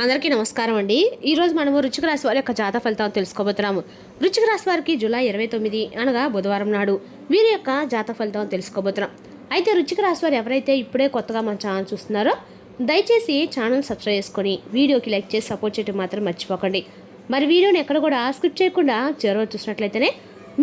అందరికీ నమస్కారం అండి. ఈరోజు మనము వృశ్చిక రాశి వారి యొక్క జాతక ఫలితాలు తెలుసుకోబోతున్నాము. వృశ్చిక రాశి వారికి జూలై 29 అనగా బుధవారం నాడు వీరి యొక్క జాతక ఫలితాలు తెలుసుకోబోతున్నాం. అయితే వృశ్చిక రాశి వారు ఎవరైతే ఇప్పుడే కొత్తగా మన ఛానల్ చూస్తున్నారో దయచేసి ఛానల్ సబ్స్క్రైబ్ చేసుకొని వీడియోకి లైక్ చేసి సపోర్ట్ చేయడం మాత్రం మర్చిపోకండి. మరి వీడియోని ఎక్కడ కూడా స్కిప్ చేయకుండా చివరి చూసినట్లయితేనే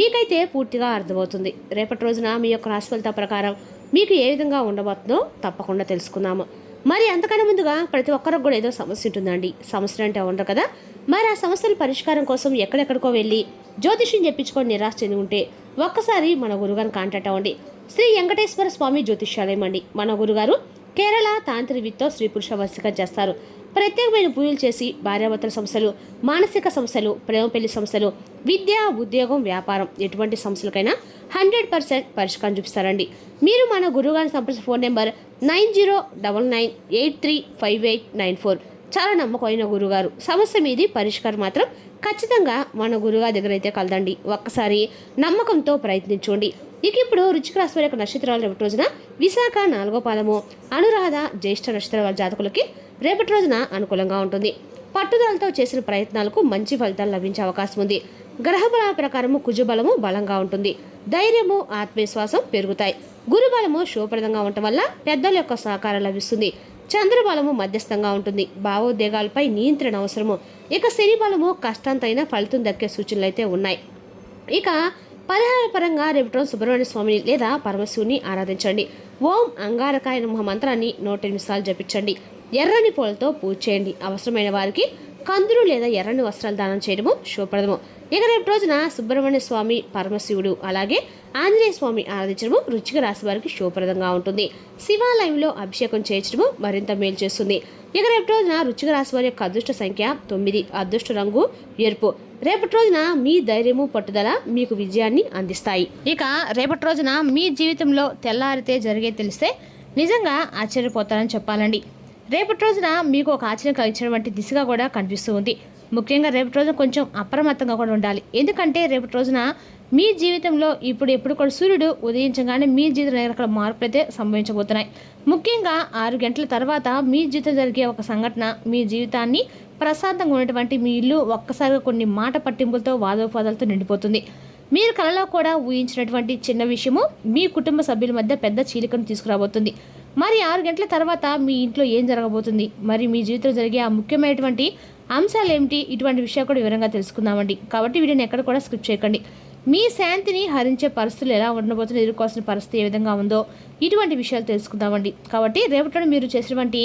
మీకైతే పూర్తిగా అర్థమవుతుంది. రేపటి రోజున మీ యొక్క రాశి ఫలితాల ప్రకారం మీకు ఏ విధంగా ఉండబోతుందో తప్పకుండా తెలుసుకుందాము. మరి అంతకన్నా ముందుగా ప్రతి ఒక్కరికి కూడా ఏదో సమస్య ఉంటుందండి. సమస్యలు అంటే ఉండరు కదా. మరి ఆ సమస్యల పరిష్కారం కోసం ఎక్కడెక్కడికో వెళ్ళి జ్యోతిష్యం చెప్పించుకొని నిరాశ చెంది ఉంటే ఒక్కసారి మన గురుగారిని కాంటాక్ట్ అవ్వండి. శ్రీ వెంకటేశ్వర స్వామి జ్యోతిష్యాలయం అండి. మన గురుగారు కేరళ తాంత్రికతో స్త్రీ పురుష వశీకరణ చేస్తారు. ప్రత్యేకమైన పూజలు చేసి భార్యాభర్తల సమస్యలు, మానసిక సమస్యలు, ప్రేమ పెళ్లి సమస్యలు, విద్య, ఉద్యోగం, వ్యాపారం ఎటువంటి సమస్యలకైనా 100% పరిష్కారం చూపిస్తారండి. మీరు మన గురువుగారిని సంప్రదించిన ఫోన్ నెంబర్ 9099835894. చాలా నమ్మకమైన గురుగారు. సమస్య మీది పరిష్కారం మాత్రం ఖచ్చితంగా మన గురుగారి దగ్గర అయితే కలదండి. ఒక్కసారి నమ్మకంతో ప్రయత్నించండి. ఇక ఇప్పుడు వృశ్చిక రాశి వారి యొక్క నక్షత్రాలు రేపటి రోజున విశాఖ 4వ పాదము, అనురాధ, జ్యేష్ఠ నక్షత్రాల జాతకులకి రేపటి రోజున అనుకూలంగా ఉంటుంది. పట్టుదలతో చేసిన ప్రయత్నాలకు మంచి ఫలితాలు లభించే అవకాశం ఉంది. గ్రహ బలాల ప్రకారము కుజబలము బలంగా ఉంటుంది. ధైర్యము, ఆత్మవిశ్వాసం పెరుగుతాయి. గురుబలము శుభప్రదంగా ఉండటం వల్ల పెద్దల యొక్క సహకారం లభిస్తుంది. చంద్రబలము మధ్యస్థంగా ఉంటుంది. భావోద్వేగాలపై నియంత్రణ అవసరము. ఇక శని బలము కష్టంతైన ఫలితం దక్కే సూచనలు అయితే ఉన్నాయి. ఇక పరిహార పరంగా రేపటి రోజు సుబ్రహ్మణ్య స్వామిని లేదా పరమశివుని ఆరాధించండి. ఓం అంగారకాయ నమః మంత్రాన్ని 108 సార్లు జపించండి. ఎర్రని పూలతో పూజ చేయండి. అవసరమైన వారికి కందులు లేదా ఎర్రని వస్త్రాలు దానం చేయడము శుభప్రదము. ఇక రేపు రోజున సుబ్రహ్మణ్య స్వామి, పరమశివుడు అలాగే ఆంజనేయ స్వామి ఆరాధించడము వృశ్చిక రాశి వారికి శుభప్రదంగా ఉంటుంది. శివాలయంలో అభిషేకం చేయించడము మరింత మేలు చేస్తుంది. ఇక రేపు రోజున వృశ్చిక రాశి వారి యొక్క అదృష్ట సంఖ్య 9, అదృష్ట రంగు ఎరుపు. రేపటి రోజున మీ ధైర్యము, పట్టుదల మీకు విజయాన్ని అందిస్తాయి. ఇక రేపటి రోజున మీ జీవితంలో తెల్లారితే జరిగే తెలిస్తే నిజంగా ఆశ్చర్యపోతారని చెప్పాలండి. రేపటి రోజున మీకు ఒక ఆశ్చర్యం కలిగించినటువంటి దిశగా కూడా కనిపిస్తూ ఉంది. ముఖ్యంగా రేపటి రోజున కొంచెం అప్రమత్తంగా కూడా ఉండాలి. ఎందుకంటే రేపటి రోజున మీ జీవితంలో ఎప్పుడు కూడా సూర్యుడు ఉదయించగానే మీ జీవితంలో రకరకాల మార్పులు అయితే సంభవించబోతున్నాయి. ముఖ్యంగా 6 గంటల తర్వాత మీ జీవితం జరిగే ఒక సంఘటన మీ జీవితాన్ని ప్రశాంతంగా ఉన్నటువంటి మీ ఇల్లు ఒక్కసారిగా కొన్ని మాట పట్టింపులతో, వాదోపాదాలతో నిండిపోతుంది. మీరు కలలో కూడా ఊహించినటువంటి చిన్న విషయము మీ కుటుంబ సభ్యుల మధ్య పెద్ద చీలికను తీసుకురాబోతుంది. మరి 6 గంటల తర్వాత మీ ఇంట్లో ఏం జరగబోతుంది, మరి మీ జీవితంలో జరిగే ఆ ముఖ్యమైనటువంటి అంశాలు ఏమిటి, ఇటువంటి విషయాలు కూడా వివరంగా తెలుసుకుందామండి. కాబట్టి వీడియోని ఎక్కడ కూడా స్కిప్ చేయకండి. మీ శాంతిని హరించే పరిస్థితులు ఎలా ఉండబోతుందో, ఎదుర్కోవాల్సిన పరిస్థితి ఏ విధంగా ఉందో ఇటువంటి విషయాలు తెలుసుకుందామండి. కాబట్టి రేపటి మీరు చేసినటువంటి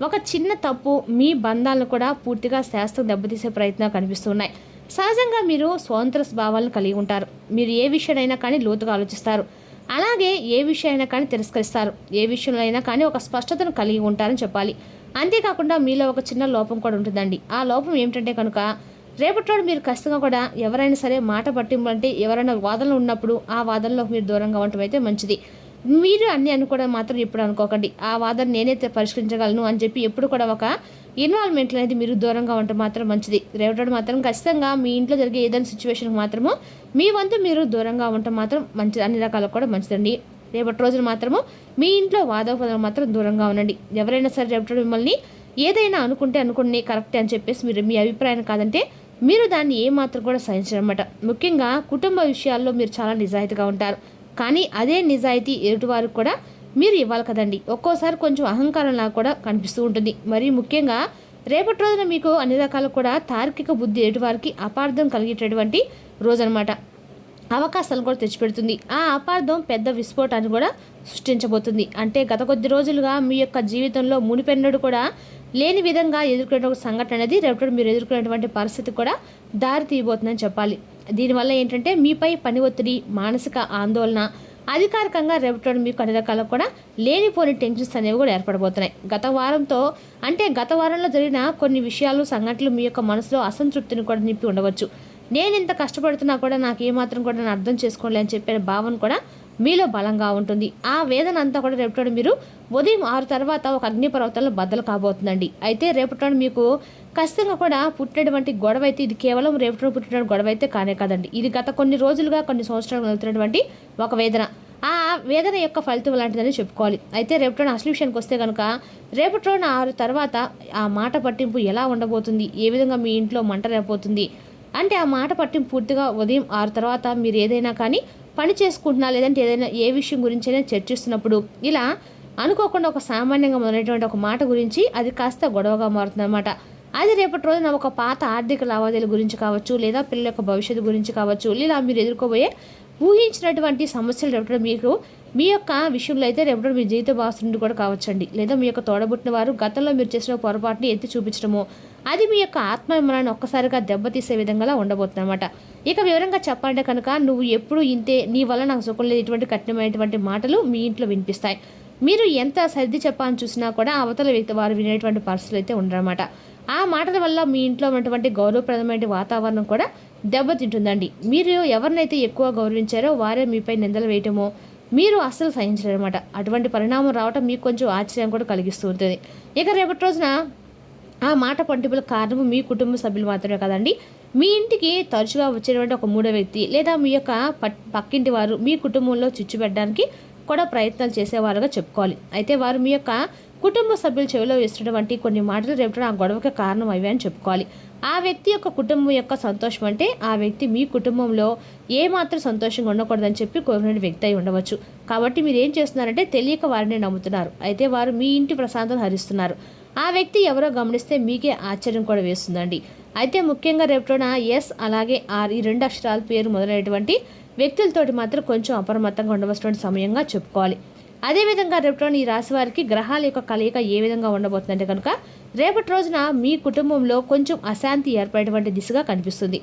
ఒక చిన్న తప్పు మీ బంధాలను కూడా పూర్తిగా శాస్త్రం దెబ్బతీసే ప్రయత్నాలు కనిపిస్తున్నాయి. సహజంగా మీరు స్వతంత్ర భావాలను కలిగి ఉంటారు. మీరు ఏ విషయానైనా కానీ లోతుగా ఆలోచిస్తారు. అలాగే ఏ విషయమైనా కానీ తిరస్కరిస్తారు. ఏ విషయంలో అయినా కానీ ఒక స్పష్టతను కలిగి ఉంటారని చెప్పాలి. అంతేకాకుండా మీలో ఒక చిన్న లోపం కూడా ఉంటుందండి. ఆ లోపం ఏమిటంటే కనుక రేపటి మీరు ఖచ్చితంగా కూడా ఎవరైనా సరే మాట పట్టింపు అంటే ఎవరైనా వాదనలు ఉన్నప్పుడు ఆ వాదనలోకి మీరు దూరంగా ఉండటం అయితే మంచిది. మీరు అన్నీ అనుకోవడం మాత్రం ఎప్పుడు అనుకోకండి. ఆ వాదన నేనైతే పరిష్కరించగలను అని చెప్పి ఎప్పుడు కూడా ఒక ఇన్వాల్వ్మెంట్ అనేది మీరు దూరంగా ఉండటం మాత్రం మంచిది. రేపటి మాత్రం ఖచ్చితంగా మీ ఇంట్లో జరిగే ఏదైనా సిచ్యువేషన్కి మాత్రము మీ వంతు మీరు దూరంగా ఉండటం మాత్రం మంచిది. అన్ని రకాలకు కూడా మంచిదండి. రేపటి రోజున మాత్రము మీ ఇంట్లో వాదోపదలు మాత్రం దూరంగా ఉండండి. ఎవరైనా సరే రేపటి మిమ్మల్ని ఏదైనా అనుకుని కరెక్టే అని చెప్పేసి మీరు మీ అభిప్రాయం కాదంటే మీరు దాన్ని ఏమాత్రం కూడా సహించరన్నమాట. ముఖ్యంగా కుటుంబ విషయాల్లో మీరు చాలా నిజాయితీగా ఉంటారు. కానీ అదే నిజాయితీ ఎదుటివారికి కూడా మీరు ఇవ్వాలి కదండి. ఒక్కోసారి కొంచెం అహంకారంలా కూడా కనిపిస్తూ ఉంటుంది. మరి ముఖ్యంగా రేపటి రోజున మీకు అన్ని రకాలు కూడా తార్కిక బుద్ధి ఎదుటివారికి అపార్థం కలిగేటటువంటి రోజు అనమాట. అవకాశాలు కూడా తెచ్చిపెడుతుంది. ఆ అపార్థం పెద్ద విస్ఫోటాన్ని కూడా సృష్టించబోతుంది. అంటే గత కొద్ది రోజులుగా మీ యొక్క జీవితంలో మునిపెన్నడు కూడా లేని విధంగా ఎదుర్కొనే ఒక సంఘటన అనేది రేపటి మీరు ఎదుర్కొనేటువంటి పరిస్థితి కూడా దారి తీయబోతుందని చెప్పాలి. దీనివల్ల ఏంటంటే మీపై పని ఒత్తిడి, మానసిక ఆందోళన, అధికారికంగా రేపటి మీకు అన్ని రకాల కూడా లేనిపోని టెన్షన్స్ అనేవి కూడా ఏర్పడబోతున్నాయి. గత వారంలో జరిగిన కొన్ని విషయాలు, సంఘటనలు మీ యొక్క మనసులో అసంతృప్తిని కూడా నింపి ఉండవచ్చు. నేను ఇంత కష్టపడుతున్నా కూడా నాకు ఏమాత్రం కూడా నేను అర్థం చేసుకోలే అని చెప్పిన భావన కూడా మీలో బలంగా ఉంటుంది. ఆ వేదన అంతా కూడా రేపటి మీరు ఉదయం 6 తర్వాత ఒక అగ్నిపర్వతాల్లో బద్దలు కాబోతుందండి. అయితే రేపటి మీకు ఖచ్చితంగా కూడా పుట్టినటువంటి గొడవ అయితే ఇది కేవలం రేపటి పుట్టిన గొడవ అయితే కానే కాదండి. ఇది గత కొన్ని రోజులుగా, కొన్ని సంవత్సరాలు వెళ్తున్నటువంటి ఒక వేదన. ఆ వేదన యొక్క ఫలితం లాంటిదని చెప్పుకోవాలి. అయితే రేపటి రోజున అసలు విషయానికి వస్తే కనుక రేపటి రోజున 6 తర్వాత ఆ మాట పట్టింపు ఎలా ఉండబోతుంది, ఏ విధంగా మీ ఇంట్లో మంట రేపబోతుంది అంటే ఆ మాట పట్టింపు పూర్తిగా ఉదయం 6 తర్వాత మీరు ఏదైనా కానీ పని చేసుకుంటున్నా లేదంటే ఏదైనా ఏ విషయం గురించైనా చర్చిస్తున్నప్పుడు ఇలా అనుకోకుండా ఒక సామాన్యంగా మొదలైనటువంటి ఒక మాట గురించి అది కాస్త గొడవగా మారుతుందన్నమాట. అది రేపటి రోజున ఒక పాత ఆర్థిక లావాదేవీల గురించి కావచ్చు, లేదా పిల్లల యొక్క భవిష్యత్తు గురించి కావచ్చు, లేదా మీరు ఎదుర్కోబోయే ఊహించినటువంటి సమస్యలు రేపటి మీకు మీ యొక్క విషయంలో అయితే రేపటి మీ జీవిత భాగస్వామి కూడా కావచ్చండి, లేదా మీ యొక్క తోడబుట్టిన వారు గతంలో మీరు చేసిన పొరపాటుని ఎత్తి చూపించడము అది మీ యొక్క ఆత్మాభిమానాన్ని ఒక్కసారిగా దెబ్బతీసే విధంగా ఉండబోతుంది అనమాట. ఇక వివరంగా చెప్పాలంటే కనుక నువ్వు ఎప్పుడు ఇంతే, నీ వల్ల నాకు సుఖం లేదు, ఇటువంటి కఠినమైనటువంటి మాటలు మీ ఇంట్లో వినిపిస్తాయి. మీరు ఎంత సర్ది చెప్పాలని చూసినా కూడా అవతల వ్యక్తి వారు వినేటువంటి పరిస్థితులు అయితే ఉండరన్నమాట. ఆ మాటల వల్ల మీ ఇంట్లో ఉన్నటువంటి గౌరవప్రదమైన వాతావరణం కూడా దెబ్బతింటుందండి. మీరు ఎవరినైతే ఎక్కువ గౌరవించారో వారే మీపై నిందలు వేయటమో మీరు అస్సలు సహించలేరన్నమాట. అటువంటి పరిణామం రావటం మీకు కొంచెం ఆశ్చర్యం కూడా కలిగిస్తూ ఉంటుంది. ఇక రేపటి రోజున ఆ మాట పట్టింపుల కారణము మీ కుటుంబ సభ్యులు మాత్రమే కదండి, మీ ఇంటికి తరచుగా వచ్చేటువంటి ఒక మూడో వ్యక్తి లేదా మీ యొక్క పక్కింటి వారు మీ కుటుంబంలో చిచ్చు పెట్టడానికి కూడా ప్రయత్నాలు చేసేవారుగా చెప్పుకోవాలి. అయితే వారు మీ యొక్క కుటుంబ సభ్యుల చెవిలో వేస్తున్నటువంటి కొన్ని మాటలు రేపటి ఆ గొడవకి కారణం అవి అని చెప్పుకోవాలి. ఆ వ్యక్తి యొక్క కుటుంబం యొక్క సంతోషం అంటే ఆ వ్యక్తి మీ కుటుంబంలో ఏమాత్రం సంతోషంగా ఉండకూడదని చెప్పి కోరిన వ్యక్తి అయి ఉండవచ్చు. కాబట్టి మీరు ఏం చేస్తున్నారంటే తెలియక వారిని నమ్ముతున్నారు. అయితే వారు మీ ఇంటి ప్రశాంతత హరిస్తున్నారు. ఆ వ్యక్తి ఎవరో గమనిస్తే మీకే ఆశ్చర్యం కూడా వేస్తుందండి. అయితే ముఖ్యంగా రేపటిన ఎస్ అలాగే ఆర్ ఈ 2 అక్షరాల పేరు మొదలైనటువంటి వ్యక్తులతోటి మాత్రం కొంచెం అప్రమత్తంగా ఉండవలసినటువంటి సమయంగా చెప్పుకోవాలి. అదేవిధంగా రేపటి ఈ రాశి వారికి గ్రహాల యొక్క కలయిక ఏ విధంగా ఉండబోతుందంటే కనుక రేపటి రోజున మీ కుటుంబంలో కొంచెం అశాంతి ఏర్పడేటువంటి దిశగా కనిపిస్తుంది.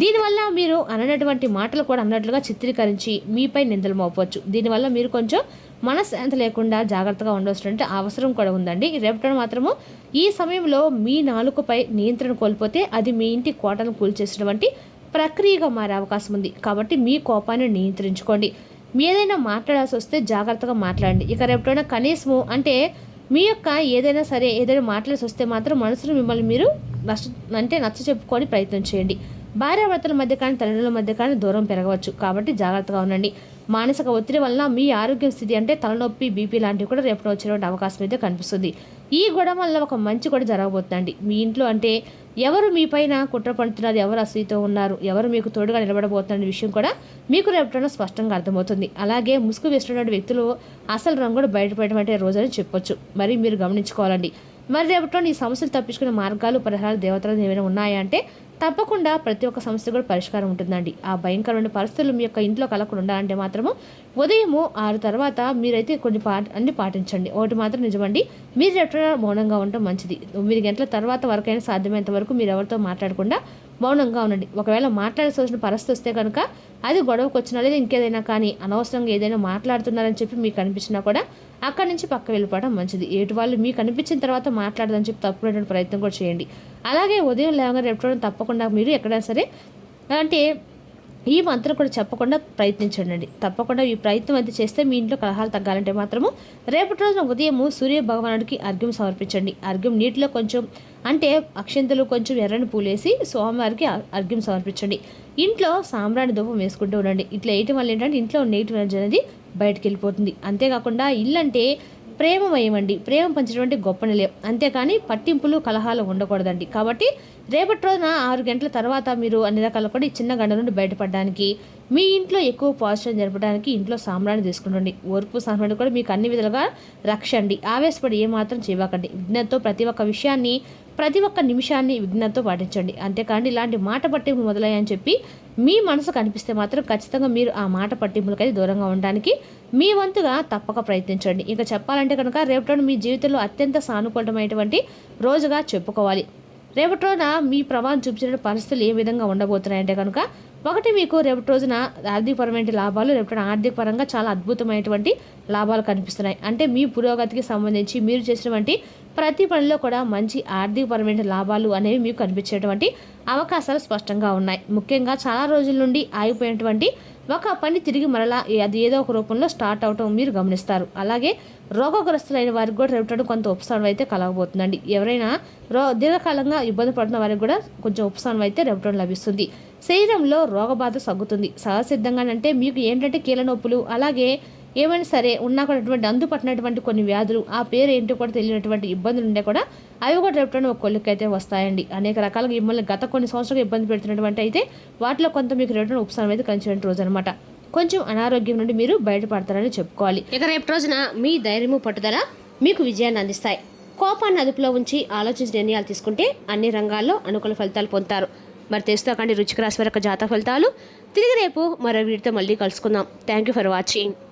దీనివల్ల మీరు అననటువంటి మాటలు కూడా అన్నట్లుగా చిత్రీకరించి మీపై నిందలు మోపవచ్చు. దీనివల్ల మీరు కొంచెం మనశ్శాంతి లేకుండా జాగ్రత్తగా ఉండవలసినటువంటి అవసరం కూడా ఉందండి. రేపటి మాత్రము ఈ సమయంలో మీ నాలుకపై నియంత్రణ కోల్పోతే అది మీ ఇంటి కోటను కూల్చేసినటువంటి ప్రక్రియగా మారే అవకాశం ఉంది. కాబట్టి మీ కోపాన్ని నియంత్రించుకోండి. మీ ఏదైనా మాట్లాడాల్సి వస్తే జాగ్రత్తగా మాట్లాడండి. ఇక రేపటిన కనీసము అంటే మీ యొక్క ఏదైనా మాట్లాడాల్సి వస్తే మాత్రం మనసును మిమ్మల్ని మీరు నచ్చ చెప్పుకొని ప్రయత్నం చేయండి. భార్యాభర్తల మధ్య కానీ తల్లిదండ్రుల మధ్య కానీ దూరం పెరగవచ్చు. కాబట్టి జాగ్రత్తగా ఉండండి. మానసిక ఒత్తిడి వలన మీ ఆరోగ్య స్థితి అంటే తలనొప్పి, బీపీ లాంటివి కూడా రేపటి వచ్చేటువంటి అవకాశం అయితే కనిపిస్తుంది. ఈ గొడవ వల్ల ఒక మంచి కూడా జరగబోతుందండి. మీ ఇంట్లో అంటే ఎవరు మీ పైన కుట్ర పడుతున్నారు, ఎవరు అసూయతో ఉన్నారు, ఎవరు మీకు తోడుగా నిలబడబోతున్న విషయం కూడా మీకు రేపటిలో స్పష్టంగా అర్థమవుతుంది. అలాగే ముసుగు వేస్తున్నటువంటి వ్యక్తులు అసలు రంగుడు బయటపడేటువంటి రోజని చెప్పొచ్చు. మరి మీరు గమనించుకోవాలండి. మరి రేపటిలో ఈ సమస్యలు తప్పించుకునే మార్గాలు, పరిహారాలు, దేవతలు ఏమైనా ఉన్నాయా అంటే తప్పకుండా ప్రతి ఒక్క సమస్య కూడా పరిష్కారం ఉంటుందండి. ఆ భయంకరమైన పరిస్థితులు మీ యొక్క ఇంట్లో కలగకుండా ఉండాలంటే మాత్రము ఉదయము 6 తర్వాత మీరైతే అన్ని పాటించండి. ఒకటి మాత్రం నిజమండి, మీరు ఎప్పుడైనా మౌనంగా ఉండటం మంచిది. 9 గంటల తర్వాత వరకైనా సాధ్యమైనంత వరకు మీరు ఎవరితో మాట్లాడకుండా మౌనంగా ఉండండి. ఒకవేళ మాట్లాడాల్సి వచ్చిన పరిస్థితి వస్తే కనుక అది గొడవకు వచ్చినా లేదా ఇంకేదైనా కానీ అనవసరంగా ఏదైనా మాట్లాడుతున్నారని చెప్పి మీకు అనిపించినా కూడా అక్కడి నుంచి పక్క వెళ్ళిపోవడం మంచిది. ఏటు వాళ్ళు మీకు అనిపించిన తర్వాత మాట్లాడదని చెప్పి తప్పుకునేటువంటి ప్రయత్నం కూడా చేయండి. అలాగే ఉదయం లేవగా రేపటి తప్పకుండా మీరు ఎక్కడైనా సరే అంటే ఈ మంత్రం కూడా చెప్పకుండా ప్రయత్నించండి. తప్పకుండా ఈ ప్రయత్నం అయితే చేస్తే మీ ఇంట్లో కలహాలు తగ్గాలంటే మాత్రము రేపటి రోజున ఉదయము సూర్య భగవానుడికి అర్ఘ్యం సమర్పించండి. అర్ఘ్యం నీటిలో కొంచెం అంటే అక్షంతలు కొంచెం ఎర్రని పూలేసి స్వామివారికి అర్ఘ్యం సమర్పించండి. ఇంట్లో సాంబ్రాణి ధూపం వేసుకుంటూ ఉండండి. ఇట్లా వేయటం వల్ల ఏంటంటే ఇంట్లో నెగిటివ్ ఎనర్జీ అనేది బయటకు వెళ్ళిపోతుంది. అంతేకాకుండా ఇల్లు అంటే ప్రేమమయమండి, ప్రేమ పంచినటువంటి గొప్ప నిలయం. అంతేకాని పట్టింపులు కలహాలు ఉండకూడదండి. కాబట్టి రేపటి రోజున 6 గంటల తర్వాత మీరు అన్ని రకాల కూడా ఈ చిన్న గండ నుండి బయటపడడానికి మీ ఇంట్లో ఎక్కువ పాజిటివ్ జరపడానికి ఇంట్లో సాంబ్రాన్ని తీసుకుంటండి. ఓర్పు సాంబ్రాన్ని కూడా మీకు అన్ని విధాలుగా రక్షండి. ఆవేశపడి ఏమాత్రం చేయకండి. విఘ్నతతో ప్రతి ఒక్క నిమిషాన్ని విఘ్నతతో పాటించండి. అంతేకాని ఇలాంటి మాట పట్టింపులు మొదలయ్యని చెప్పి మీ మనసు కనిపిస్తే మాత్రం ఖచ్చితంగా మీరు ఆ మాట పట్టింపులకైతే దూరంగా ఉండడానికి మీ వంతుగా తప్పక ప్రయత్నించండి. ఇంకా చెప్పాలంటే కనుక రేపటి మీ జీవితంలో అత్యంత సానుకూలమైనటువంటి రోజుగా చెప్పుకోవాలి. రేపటి రోజున మీ ప్రభావం చూపించిన పరిస్థితులు ఏ విధంగా ఉండబోతున్నాయంటే కనుక ఒకటి మీకు రేపటి రోజున ఆర్థికపరమైన లాభాలు, రేపటి ఆర్థిక పరంగా చాలా అద్భుతమైనటువంటి లాభాలు కనిపిస్తున్నాయి. అంటే మీ పురోగతికి సంబంధించి మీరు చేసినటువంటి ప్రతి పనిలో కూడా మంచి ఆర్థికపరమైన లాభాలు అనేవి మీకు కనిపించేటువంటి అవకాశాలు స్పష్టంగా ఉన్నాయి. ముఖ్యంగా చాలా రోజుల నుండి ఆగిపోయినటువంటి ఒక పని తిరిగి మరలా అది ఏదో ఒక రూపంలో స్టార్ట్ అవటం మీరు గమనిస్తారు. అలాగే రోగగ్రస్తులైన వారికి కూడా రేపటి కొంత ఉపశమనం అయితే కలగబోతుందండి. ఎవరైనా దీర్ఘకాలంగా ఇబ్బంది పడుతున్న వారికి కూడా కొంచెం ఉపశమనం అయితే రేపటి లభిస్తుంది. శరీరంలో రోగబాధ తగ్గుతుంది. సహసిద్ధంగానంటే మీకు ఏంటంటే కీళ్ళ నొప్పులు అలాగే ఏమైనా సరే ఉన్నా కూడా అటువంటి అందు పట్టినటువంటి కొన్ని వ్యాధులు, ఆ పేరు ఏంటో కూడా తెలియనటువంటి ఇబ్బందులు ఉండే కూడా అవి కూడా రేపటి ఒక కొలికైతే వస్తాయండి. అనేక రకాలుగా మిమ్మల్ని గత కొన్ని సంవత్సరాలు ఇబ్బంది పెడుతున్నటువంటి అయితే వాటిలో కొంత మీకు రేపటి ఉపశమనం అయితే కలిసిన రోజు అనమాట. కొంచెం అనారోగ్యం నుండి మీరు బయటపడతారని చెప్పుకోవాలి. ఇక రేపు రోజున మీ ధైర్యము పట్టుదల మీకు విజయాన్ని అందిస్తాయి. కోపాన్ని అదుపులో ఉంచి ఆలోచించి నిర్ణయాలు తీసుకుంటే అన్ని రంగాల్లో అనుకూల ఫలితాలు పొందుతారు. మరి తెలుసుకోకండి వృశ్చిక రాశి వారి యొక్క జాతక ఫలితాలు. తిరిగి రేపు మరో వీడితో మళ్ళీ కలుసుకుందాం. Thank you for watching.